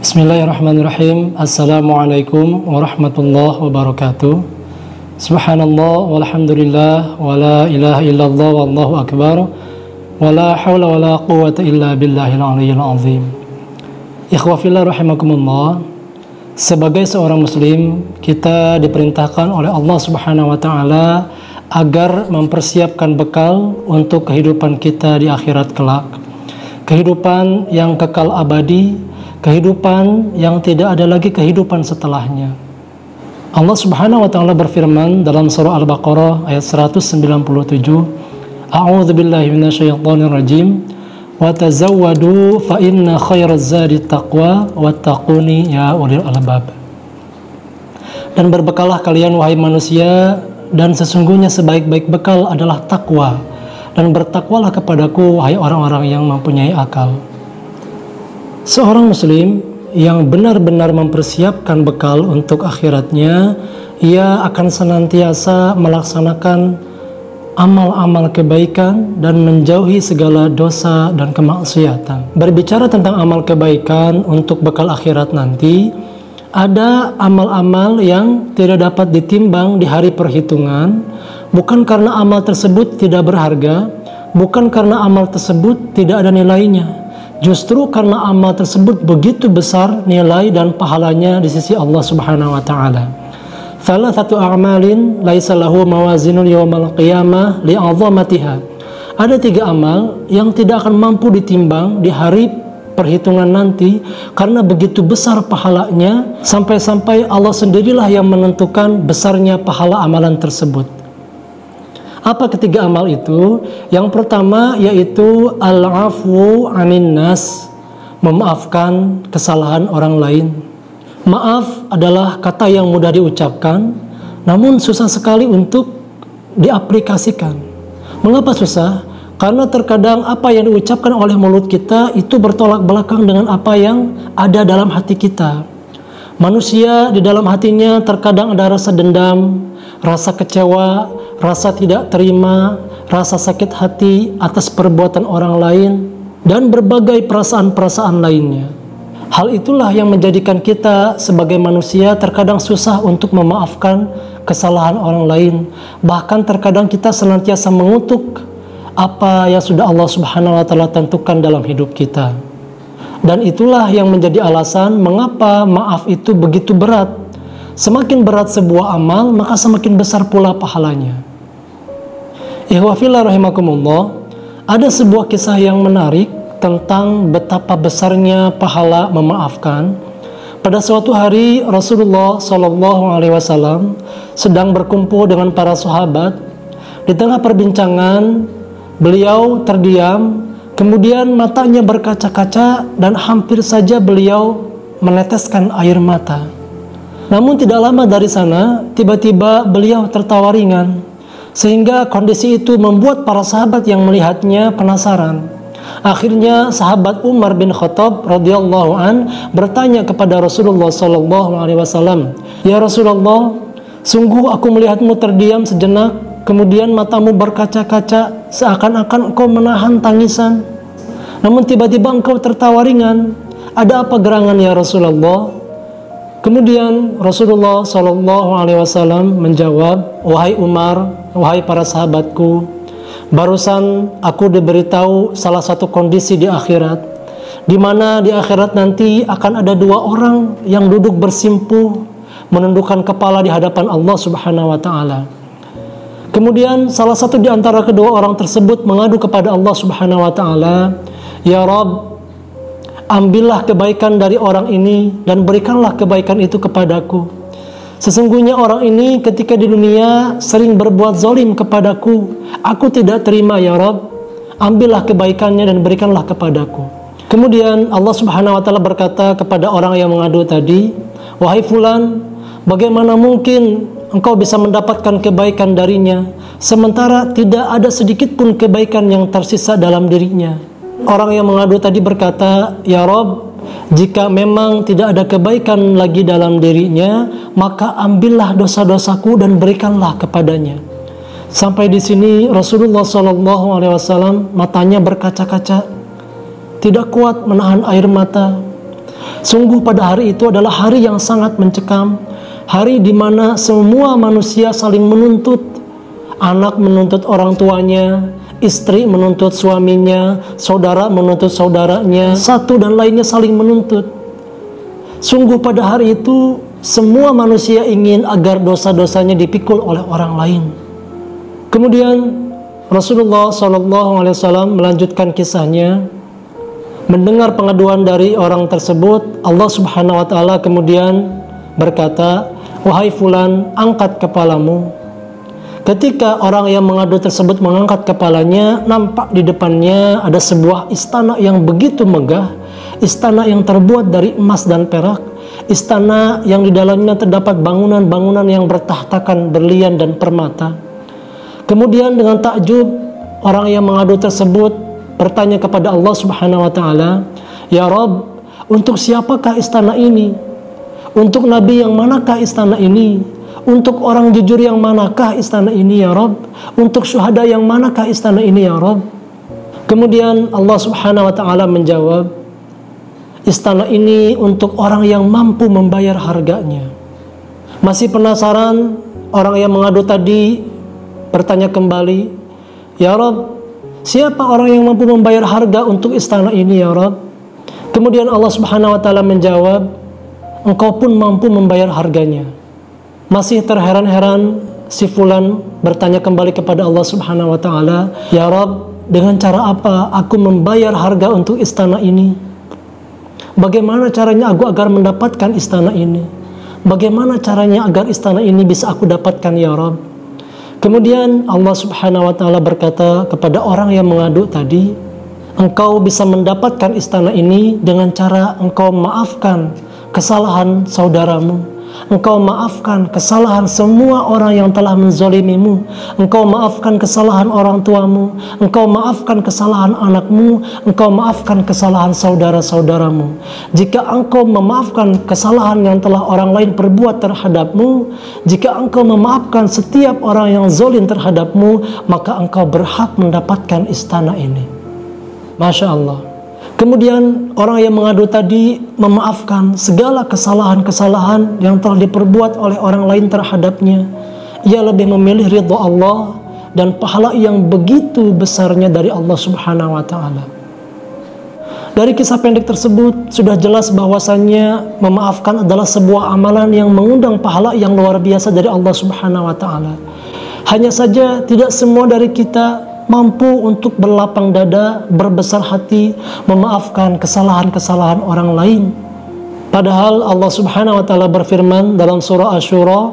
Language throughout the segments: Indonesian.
Bismillahirrahmanirrahim. Assalamualaikum warahmatullahi wabarakatuh. Subhanallah walhamdulillah wa la ilaha illallah wallahu akbar wa la hawla wa la quwwata illa billahil aliyyil azim. Ikhwah fillah rahimakumullah. Sebagai seorang muslim, kita diperintahkan oleh Allah Subhanahu wa taala agar mempersiapkan bekal untuk kehidupan kita di akhirat kelak. Kehidupan yang kekal abadi, kehidupan yang tidak ada lagi kehidupan setelahnya. Allah Subhanahu wa taala berfirman dalam surah Al-Baqarah ayat 197, A'udzu billahi minasyaitonir rajim. Wa tazawwadu fa inna khairaz zadi taqwa wattaquni ya ulil albab. Dan berbekalah kalian wahai manusia, dan sesungguhnya sebaik-baik bekal adalah takwa, dan bertakwalah kepadaku wahai orang-orang yang mempunyai akal. Seorang muslim yang benar-benar mempersiapkan bekal untuk akhiratnya, ia akan senantiasa melaksanakan amal-amal kebaikan dan menjauhi segala dosa dan kemaksiatan. Berbicara tentang amal kebaikan untuk bekal akhirat nanti, ada amal-amal yang tidak dapat ditimbang di hari perhitungan, bukan karena amal tersebut tidak berharga, bukan karena amal tersebut tidak ada nilainya, justru karena amal tersebut begitu besar nilai dan pahalanya di sisi Allah Subhanahu wa taala. Salah satu a'malin laisa lahu mawazinun yaumal qiyamah li'azamatiha. Ada 3 amal yang tidak akan mampu ditimbang di hari perhitungan nanti karena begitu besar pahalanya, sampai-sampai Allah sendirilah yang menentukan besarnya pahala amalan tersebut. Apa ketiga amal itu? Yang pertama yaitu al-afwu 'anin nas, memaafkan kesalahan orang lain. Maaf adalah kata yang mudah diucapkan, namun susah sekali untuk diaplikasikan. Mengapa susah? Karena terkadang apa yang diucapkan oleh mulut kita itu bertolak belakang dengan apa yang ada dalam hati kita. Manusia di dalam hatinya terkadang ada rasa dendam, rasa kecewa, rasa tidak terima, rasa sakit hati atas perbuatan orang lain, dan berbagai perasaan-perasaan lainnya. Hal itulah yang menjadikan kita sebagai manusia terkadang susah untuk memaafkan kesalahan orang lain. Bahkan terkadang kita senantiasa mengutuk apa yang sudah Allah Subhanahu wa taala tentukan dalam hidup kita. Dan itulah yang menjadi alasan mengapa maaf itu begitu berat. Semakin berat sebuah amal, maka semakin besar pula pahalanya. Ikhwah fillah rahimakumullah, ada sebuah kisah yang menarik tentang betapa besarnya pahala memaafkan. Pada suatu hari Rasulullah SAW sedang berkumpul dengan para sahabat. Di tengah perbincangan, beliau terdiam, kemudian matanya berkaca-kaca dan hampir saja beliau meneteskan air mata. Namun tidak lama dari sana, tiba-tiba beliau tertawa ringan, sehingga kondisi itu membuat para sahabat yang melihatnya penasaran. Akhirnya sahabat Umar bin Khattab radhiyallahu an bertanya kepada Rasulullah SAW, "Ya Rasulullah, sungguh aku melihatmu terdiam sejenak, kemudian matamu berkaca-kaca seakan-akan engkau menahan tangisan. Namun tiba-tiba engkau tertawa ringan. Ada apa gerangan ya Rasulullah?" Kemudian Rasulullah SAW menjawab, "Wahai Umar, wahai para sahabatku, Barusan aku diberitahu salah satu kondisi di akhirat, di mana di akhirat nanti akan ada dua orang yang duduk bersimpuh, menundukkan kepala di hadapan Allah Subhanahu wa Ta'ala. Kemudian salah satu di antara kedua orang tersebut mengadu kepada Allah Subhanahu wa Ta'ala, "Ya Rabb, ambillah kebaikan dari orang ini dan berikanlah kebaikan itu kepadaku. Sesungguhnya orang ini ketika di dunia sering berbuat zalim kepadaku. Aku tidak terima, ya Rabb. Ambillah kebaikannya dan berikanlah kepadaku." Kemudian Allah Subhanahu wa Ta'ala berkata kepada orang yang mengadu tadi, "Wahai fulan, bagaimana mungkin engkau bisa mendapatkan kebaikan darinya, sementara tidak ada sedikit pun kebaikan yang tersisa dalam dirinya?" Orang yang mengadu tadi berkata, "Ya Rabb, jika memang tidak ada kebaikan lagi dalam dirinya, maka ambillah dosa-dosaku dan berikanlah kepadanya." Sampai di sini Rasulullah SAW matanya berkaca-kaca, tidak kuat menahan air mata. Sungguh pada hari itu adalah hari yang sangat mencekam, hari di mana semua manusia saling menuntut. Anak menuntut orang tuanya, istri menuntut suaminya, saudara menuntut saudaranya, satu dan lainnya saling menuntut. Sungguh pada hari itu semua manusia ingin agar dosa-dosanya dipikul oleh orang lain. Kemudian Rasulullah SAW melanjutkan kisahnya. Mendengar pengaduan dari orang tersebut, Allah Subhanahu wa Ta'ala kemudian berkata, "Wahai fulan, angkat kepalamu." Ketika orang yang mengadu tersebut mengangkat kepalanya, nampak di depannya ada sebuah istana yang begitu megah, istana yang terbuat dari emas dan perak, istana yang di dalamnya terdapat bangunan-bangunan yang bertahtakan berlian dan permata. Kemudian dengan takjub, orang yang mengadu tersebut bertanya kepada Allah Subhanahu wa Ta'ala, "Ya Rabb, untuk siapakah istana ini? Untuk nabi yang manakah istana ini? Untuk orang jujur yang manakah istana ini, ya Rabb? Untuk syuhada yang manakah istana ini, ya Rabb?" Kemudian Allah Subhanahu wa Ta'ala menjawab, "Istana ini untuk orang yang mampu membayar harganya." Masih penasaran, orang yang mengadu tadi bertanya kembali, "Ya Rabb, siapa orang yang mampu membayar harga untuk istana ini, ya Rabb?" Kemudian Allah Subhanahu wa Ta'ala menjawab, "Engkau pun mampu membayar harganya." Masih terheran-heran, si fulan bertanya kembali kepada Allah Subhanahu wa Ta'ala, "Ya Rabb, dengan cara apa aku membayar harga untuk istana ini? Bagaimana caranya aku agar mendapatkan istana ini? Bagaimana caranya agar istana ini bisa aku dapatkan, ya Rabb?" Kemudian Allah Subhanahu wa Ta'ala berkata kepada orang yang mengadu tadi, "Engkau bisa mendapatkan istana ini dengan cara engkau maafkan kesalahan saudaramu. Engkau maafkan kesalahan semua orang yang telah menzalimimu. Engkau maafkan kesalahan orang tuamu. Engkau maafkan kesalahan anakmu. Engkau maafkan kesalahan saudara-saudaramu. Jika engkau memaafkan kesalahan yang telah orang lain perbuat terhadapmu, jika engkau memaafkan setiap orang yang zalim terhadapmu, maka engkau berhak mendapatkan istana ini." Masya Allah. Kemudian orang yang mengadu tadi memaafkan segala kesalahan-kesalahan yang telah diperbuat oleh orang lain terhadapnya. Ia lebih memilih ridha Allah dan pahala yang begitu besarnya dari Allah Subhanahu wa Ta'ala. Dari kisah pendek tersebut sudah jelas bahwasannya memaafkan adalah sebuah amalan yang mengundang pahala yang luar biasa dari Allah Subhanahu wa Ta'ala. Hanya saja tidak semua dari kita mampu untuk berlapang dada, berbesar hati, memaafkan kesalahan-kesalahan orang lain. Padahal Allah Subhanahu wa Ta'ala berfirman dalam surah Asy-Syura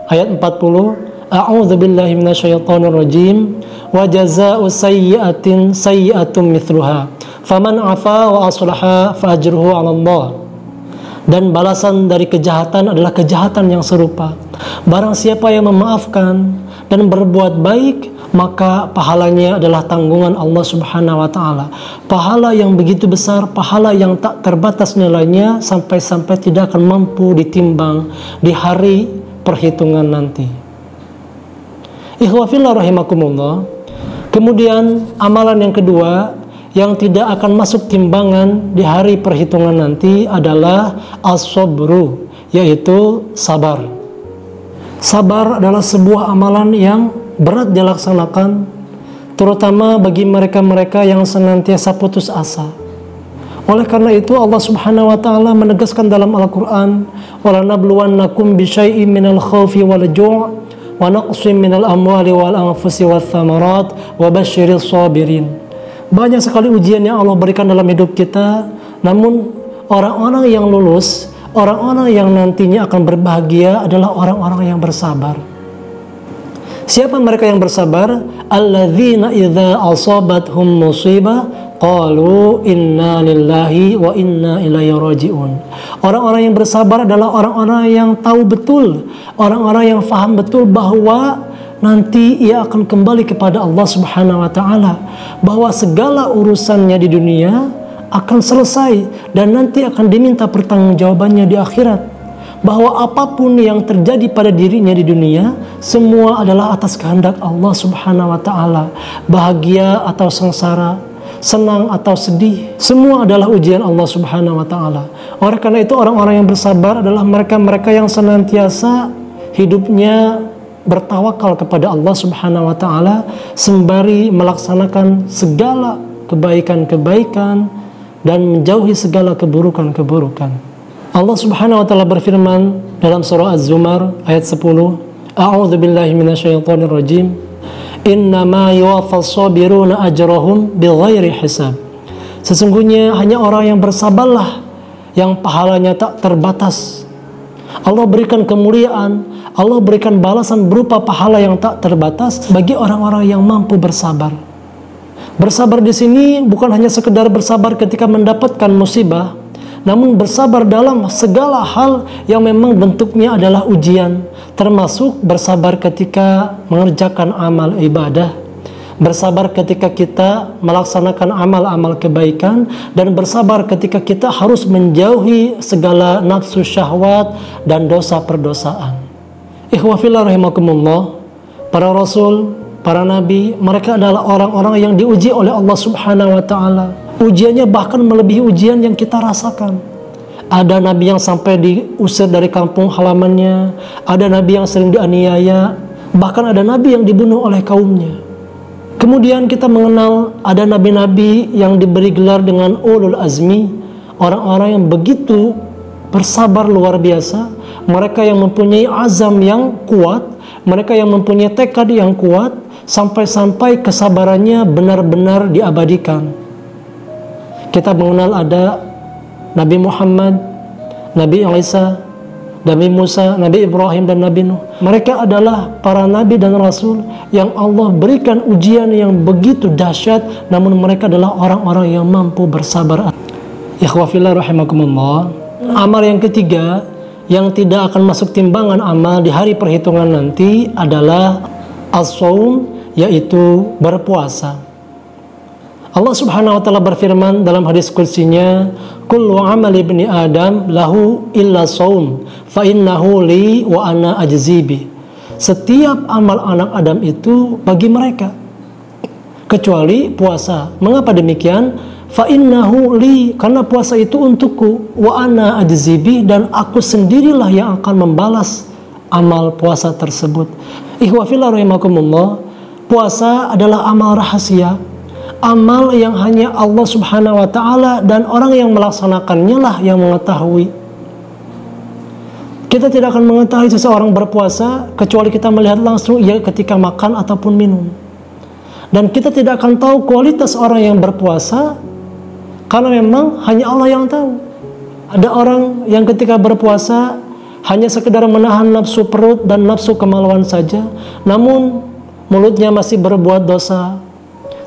ayat 40, "A'udzu billahi minasyaitonir rajim, wa jazaa'u sayyi'atin sayyi'atun mithluha, faman 'afa wa aslaha fa ajruhu 'ala Allah." Dan balasan dari kejahatan adalah kejahatan yang serupa. Barang siapa yang memaafkan dan berbuat baik, maka pahalanya adalah tanggungan Allah Subhanahu wa Ta'ala. Pahala yang begitu besar, pahala yang tak terbatas nilainya, sampai-sampai tidak akan mampu ditimbang di hari perhitungan nanti. Ikhwafillah rahimakumullah. Kemudian amalan yang kedua yang tidak akan masuk timbangan di hari perhitungan nanti adalah as-sabru, yaitu sabar. Sabar adalah sebuah amalan yang berat dilaksanakan, terutama bagi mereka-mereka yang senantiasa putus asa. Oleh karena itu Allah Subhanahu wa taala menegaskan dalam Al-Qur'an, "Wala nabluwannakum bisyai'in minal khaufi wal ju' wa naqsin minal amwali wal anfusi wath thamarat wa basyiris sabirin." Banyak sekali ujian yang Allah berikan dalam hidup kita, namun orang-orang yang lulus, orang-orang yang nantinya akan berbahagia adalah orang-orang yang bersabar. Siapa mereka yang bersabar? Alladzina idza asabathum musibah qalu inna lillahi wa inna ilaihi raji'un. Orang-orang yang bersabar adalah orang-orang yang tahu betul, orang-orang yang faham betul bahwa nanti ia akan kembali kepada Allah Subhanahu wa taala, bahwa segala urusannya di dunia akan selesai dan nanti akan diminta pertanggungjawabannya di akhirat. Bahwa apapun yang terjadi pada dirinya di dunia, semua adalah atas kehendak Allah Subhanahu wa taala. Bahagia atau sengsara, senang atau sedih, semua adalah ujian Allah Subhanahu wa taala. Oleh karena itu orang-orang yang bersabar adalah mereka-mereka yang senantiasa hidupnya bertawakal kepada Allah Subhanahu wa taala sembari melaksanakan segala kebaikan-kebaikan dan menjauhi segala keburukan-keburukan. Allah Subhanahu wa taala berfirman dalam surah Az-Zumar ayat 10, A'udzu billahi minasyaitonir rajim. Innama yuwaffas sabiruna ajrahum bighairi hisab. Sesungguhnya hanya orang yang bersabarlah yang pahalanya tak terbatas. Allah berikan kemuliaan, Allah berikan balasan berupa pahala yang tak terbatas bagi orang-orang yang mampu bersabar. Bersabar di sini bukan hanya sekedar bersabar ketika mendapatkan musibah, namun bersabar dalam segala hal yang memang bentuknya adalah ujian, termasuk bersabar ketika mengerjakan amal ibadah, bersabar ketika kita melaksanakan amal-amal kebaikan, dan bersabar ketika kita harus menjauhi segala nafsu syahwat dan dosa perdosaan. Ikhwafillah rahimakumullah, para rasul, para nabi, mereka adalah orang-orang yang diuji oleh Allah Subhanahu wa taala. Ujiannya bahkan melebihi ujian yang kita rasakan. Ada nabi yang sampai diusir dari kampung halamannya, ada nabi yang sering dianiaya, bahkan ada nabi yang dibunuh oleh kaumnya. Kemudian kita mengenal ada nabi-nabi yang diberi gelar dengan ulul azmi, orang-orang yang begitu bersabar luar biasa, mereka yang mempunyai azam yang kuat, mereka yang mempunyai tekad yang kuat, sampai-sampai kesabarannya benar-benar diabadikan. Kita mengenal ada Nabi Muhammad, Nabi Isa, Nabi Musa, Nabi Ibrahim, dan Nabi Nuh. Mereka adalah para nabi dan rasul yang Allah berikan ujian yang begitu dahsyat, namun mereka adalah orang-orang yang mampu bersabar. Ikhwafillah rahimakumullah. Amal yang ketiga yang tidak akan masuk timbangan amal di hari perhitungan nanti adalah as-shaum, yaitu berpuasa. Allah Subhanahu wa taala berfirman dalam hadis qudsinya, "Kullu amali ibni Adam lahu illa shaum, fa innahu li wa ana ajzi bi." Setiap amal anak Adam itu bagi mereka kecuali puasa. Mengapa demikian? Fa innahu li, karena puasa itu untukku, wa ana ajzi bi, dan aku sendirilah yang akan membalas amal puasa tersebut. Ikhwafillah rahimakumullah, puasa adalah amal rahasia. Amal yang hanya Allah Subhanahu wa taala dan orang yang melaksanakannya lah yang mengetahui. Kita tidak akan mengetahui seseorang berpuasa kecuali kita melihat langsung ia ketika makan ataupun minum. Dan kita tidak akan tahu kualitas orang yang berpuasa karena memang hanya Allah yang tahu. Ada orang yang ketika berpuasa hanya sekedar menahan nafsu perut dan nafsu kemaluan saja, namun mulutnya masih berbuat dosa,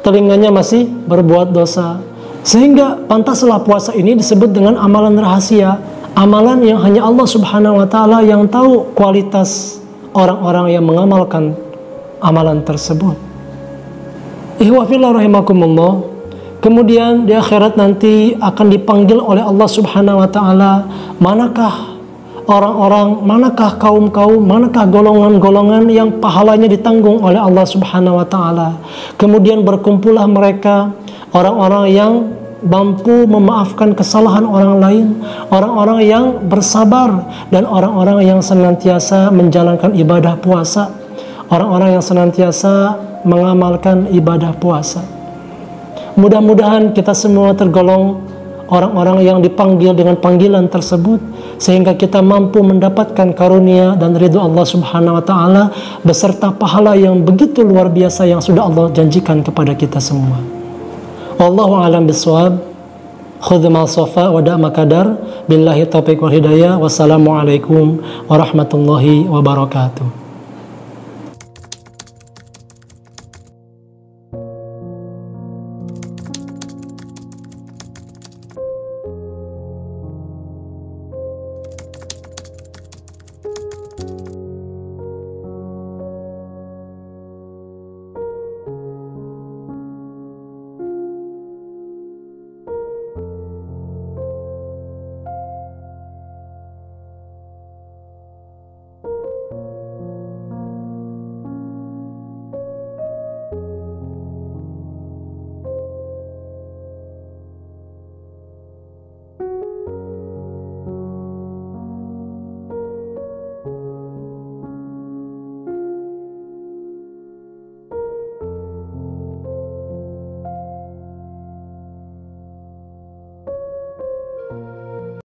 telinganya masih berbuat dosa. Sehingga pantaslah puasa ini disebut dengan amalan rahasia, amalan yang hanya Allah Subhanahu wa taala yang tahu kualitas orang-orang yang mengamalkan amalan tersebut. Ihwafillah rahimakumullah. Kemudian di akhirat nanti akan dipanggil oleh Allah Subhanahu wa taala, manakah orang-orang, manakah kaum-kaum, manakah golongan-golongan yang pahalanya ditanggung oleh Allah Subhanahu wa taala. Kemudian berkumpullah mereka, orang-orang yang mampu memaafkan kesalahan orang lain, orang-orang yang bersabar, dan orang-orang yang senantiasa menjalankan ibadah puasa, orang-orang yang senantiasa mengamalkan ibadah puasa. Mudah-mudahan kita semua tergolong orang-orang yang dipanggil dengan panggilan tersebut, sehingga kita mampu mendapatkan karunia dan ridho Allah Subhanahu wa Ta'ala beserta pahala yang begitu luar biasa yang sudah Allah janjikan kepada kita semua. Wallahu a'lam bishawab. Khudh ma safa wa da' ma qadar. Billahi taufiq wal hidayah. Wassalamualaikum warahmatullahi wabarakatuh.